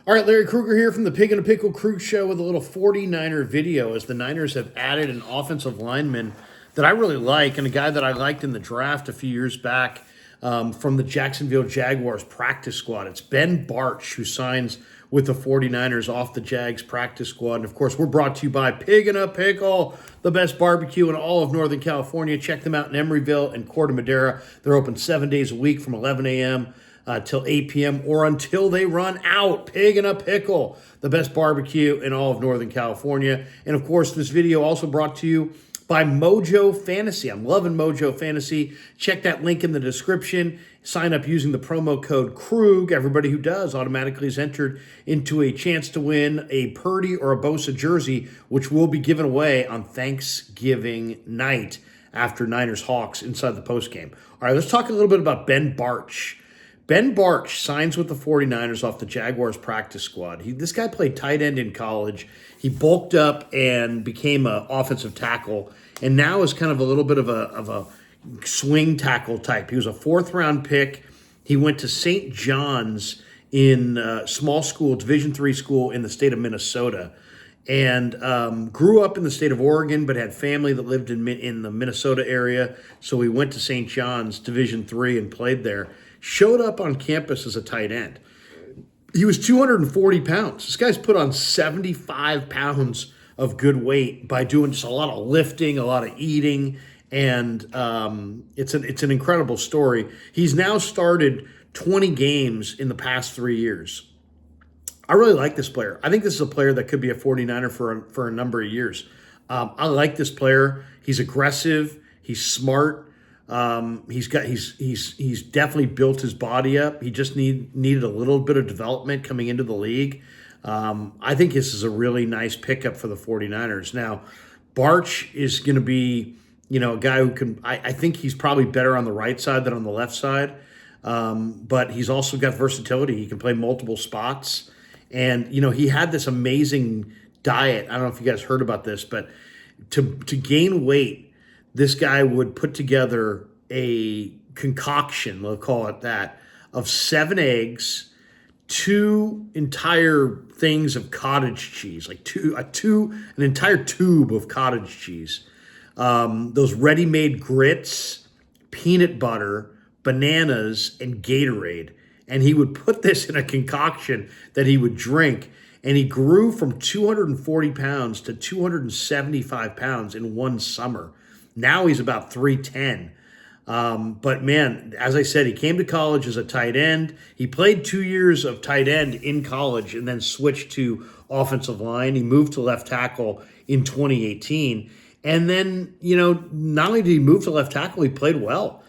All right, Larry Krueger here from the Pig and a Pickle Crew Show with a little 49er video as the Niners have added an offensive lineman that I really like and a guy that I liked in the draft a few years back from the Jacksonville Jaguars practice squad. It's Ben Bartch who signs with the 49ers off the Jags practice squad. And of course, we're brought to you by Pig and a Pickle, the best barbecue in all of Northern California. Check them out in Emeryville and Corte Madera. They're open 7 days a week from 11 a.m. Till 8 p.m. or until they run out. Pig and a Pickle, the best barbecue in all of Northern California. And of course, this video also brought to you by Mojo Fantasy. I'm loving Mojo Fantasy. Check that link in the description. Sign up using the promo code Krug. Everybody who does automatically is entered into a chance to win a Purdy or a Bosa jersey, which will be given away on Thanksgiving night after Niners-Hawks inside the postgame. All right, let's talk a little bit about Ben Bartch. Ben Bartch signs with the 49ers off the Jaguars practice squad. This guy played tight end in college. He bulked up and became an offensive tackle, and now is kind of a little bit of a swing tackle type. He was a fourth-round pick. He went to St. John's in small school, Division III school in the state of Minnesota, and grew up in the state of Oregon, but had family that lived in the Minnesota area. So he went to St. John's Division III and played there. Showed up on campus as a tight end. He was 240 pounds. This guy's put on 75 pounds of good weight by doing just a lot of lifting, a lot of eating, and it's an incredible story. He's now started 20 games in the past 3 years. I really like this player. I think this is a player that could be a 49er for a number of years. I like this player. He's aggressive. He's smart. He's definitely built his body up. He just needed a little bit of development coming into the league. I think this is a really nice pickup for the 49ers. Now, Bartch is going to be, a guy who can, I think he's probably better on the right side than on the left side. But he's also got versatility. He can play multiple spots. And, he had this amazing diet. I don't know if you guys heard about this, but to gain weight, this guy would put together a concoction, we'll call it that, of 7 eggs, 2 entire things of cottage cheese, like an entire tube of cottage cheese, those ready-made grits, peanut butter, bananas, and Gatorade. And he would put this in a concoction that he would drink. And he grew from 240 pounds to 275 pounds in one summer. Now he's about 310. But man, as I said, he came to college as a tight end. He played 2 years of tight end in college and then switched to offensive line. He moved to left tackle in 2018. And then, not only did he move to left tackle, he played well.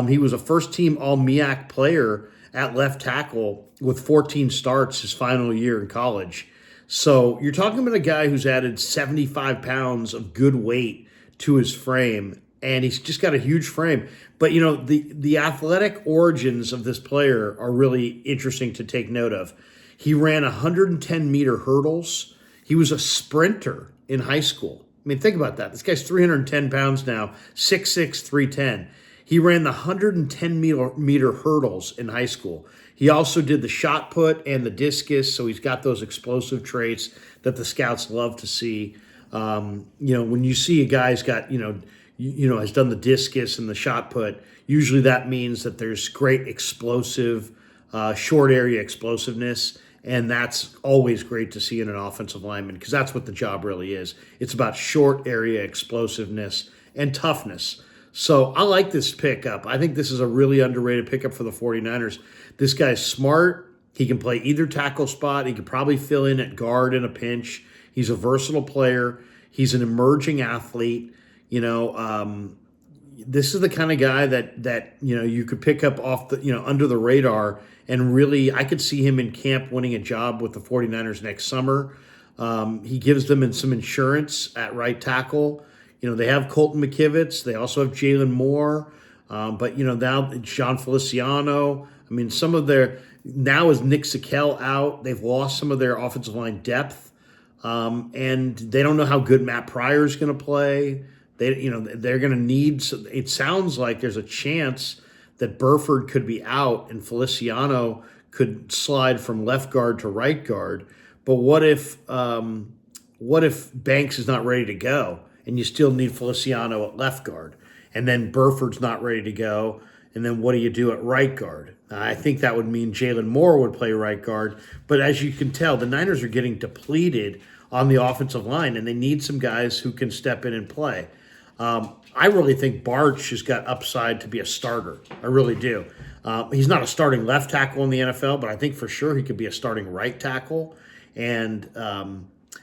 He was a first-team All-MEAC player at left tackle with 14 starts his final year in college. So you're talking about a guy who's added 75 pounds of good weight to his frame, and he's just got a huge frame. But, the athletic origins of this player are really interesting to take note of. He ran 110-meter hurdles. He was a sprinter in high school. I mean, think about that. This guy's 310 pounds now, 6'6", 310. He ran the 110-meter hurdles in high school. He also did the shot put and the discus, so he's got those explosive traits that the scouts love to see. When you see a guy's got, has done the discus and the shot put, usually that means that there's great explosive, short area explosiveness. And that's always great to see in an offensive lineman because that's what the job really is. It's about short area explosiveness and toughness. So I like this pickup. I think this is a really underrated pickup for the 49ers. This guy's smart. He can play either tackle spot. He could probably fill in at guard in a pinch. He's a versatile player. He's an emerging athlete. This is the kind of guy that you could pick up off the under the radar, and really I could see him in camp winning a job with the 49ers next summer. He gives them some insurance at right tackle. They have Colton McKivitz. They also have Jalen Moore. But now John Feliciano. I mean, now is Nick Sikel out. They've lost some of their offensive line depth. And they don't know how good Matt Pryor is going to play. They're going to need. It sounds like there's a chance that Burford could be out and Feliciano could slide from left guard to right guard. But what if Banks is not ready to go and you still need Feliciano at left guard, and then Burford's not ready to go, and then what do you do at right guard? I think that would mean Jalen Moore would play right guard. But as you can tell, the Niners are getting depleted on the offensive line, and they need some guys who can step in and play. I really think Bartch has got upside to be a starter. I really do. He's not a starting left tackle in the NFL, but I think for sure he could be a starting right tackle. And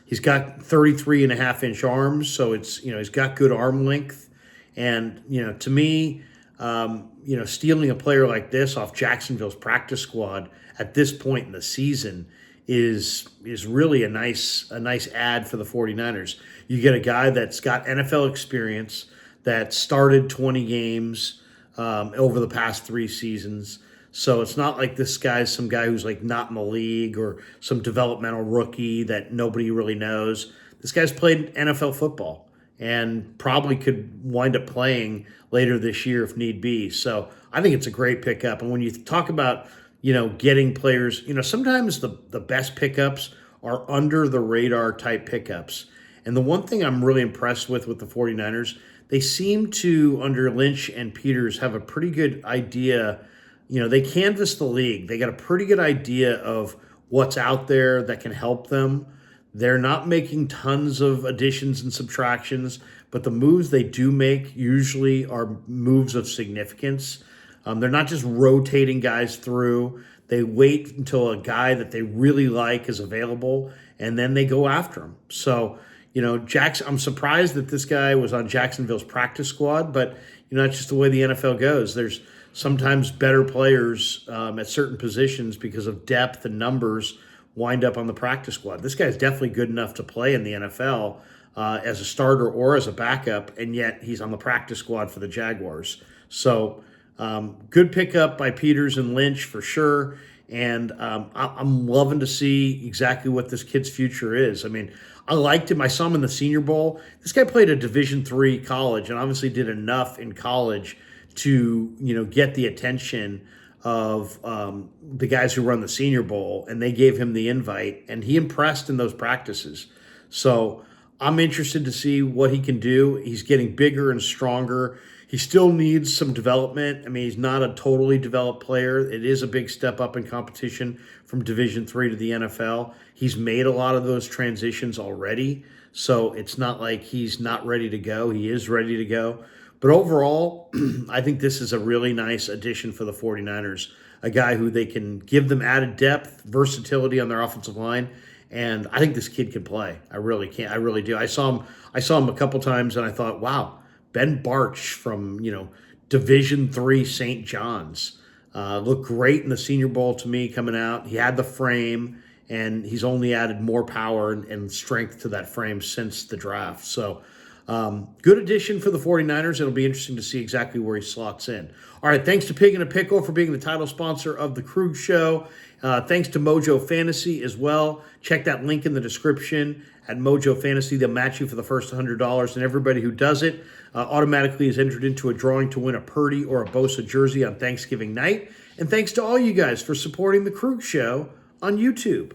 he's got 33.5-inch arms, so he's got good arm length. And to me, stealing a player like this off Jacksonville's practice squad at this point in the season is really a nice ad for the 49ers. You get a guy that's got NFL experience, that started 20 games over the past 3 seasons. So it's not like this guy's some guy who's like not in the league or some developmental rookie that nobody really knows. This guy's played NFL football and probably could wind up playing later this year if need be. So I think it's a great pickup. And when you talk about, getting players, sometimes the best pickups are under the radar type pickups. And the one thing I'm really impressed with the 49ers, they seem to, under Lynch and Peters, have a pretty good idea. They canvass the league. They got a pretty good idea of what's out there that can help them. They're not making tons of additions and subtractions, but the moves they do make usually are moves of significance. They're not just rotating guys through. They wait until a guy that they really like is available, and then they go after him. So, I'm surprised that this guy was on Jacksonville's practice squad, but, that's just the way the NFL goes. There's sometimes better players at certain positions because of depth and numbers wind up on the practice squad. This guy's definitely good enough to play in the NFL as a starter or as a backup, and yet he's on the practice squad for the Jaguars. So good pickup by Peters and Lynch for sure, and I'm loving to see exactly what this kid's future is. I mean, I liked him. I saw him in the Senior Bowl. This guy played at Division III college and obviously did enough in college to get the attention of the guys who run the Senior Bowl, and they gave him the invite, and he impressed in those practices. So I'm interested to see what he can do. He's getting bigger and stronger. He still needs some development. I mean, he's not a totally developed player. It is a big step up in competition from Division III to the NFL. He's made a lot of those transitions already, so it's not like he's not ready to go. He is ready to go. But overall, I think this is a really nice addition for the 49ers, a guy who they can give them added depth, versatility on their offensive line, and I think this kid can play. I really can. I really do. I saw him a couple times, and I thought, wow, Ben Bartch from Division III St. John's looked great in the Senior Bowl to me coming out. He had the frame, and he's only added more power and strength to that frame since the draft. So good addition for the 49ers. It'll be interesting to see exactly where he slots in. All right, thanks to Pig and a Pickle for being the title sponsor of the Krug Show. Thanks to Mojo Fantasy as well. Check that link in the description at Mojo Fantasy. They'll match you for the first $100, and everybody who does it automatically is entered into a drawing to win a Purdy or a Bosa jersey on Thanksgiving night. And thanks to all you guys for supporting the Krug Show on YouTube.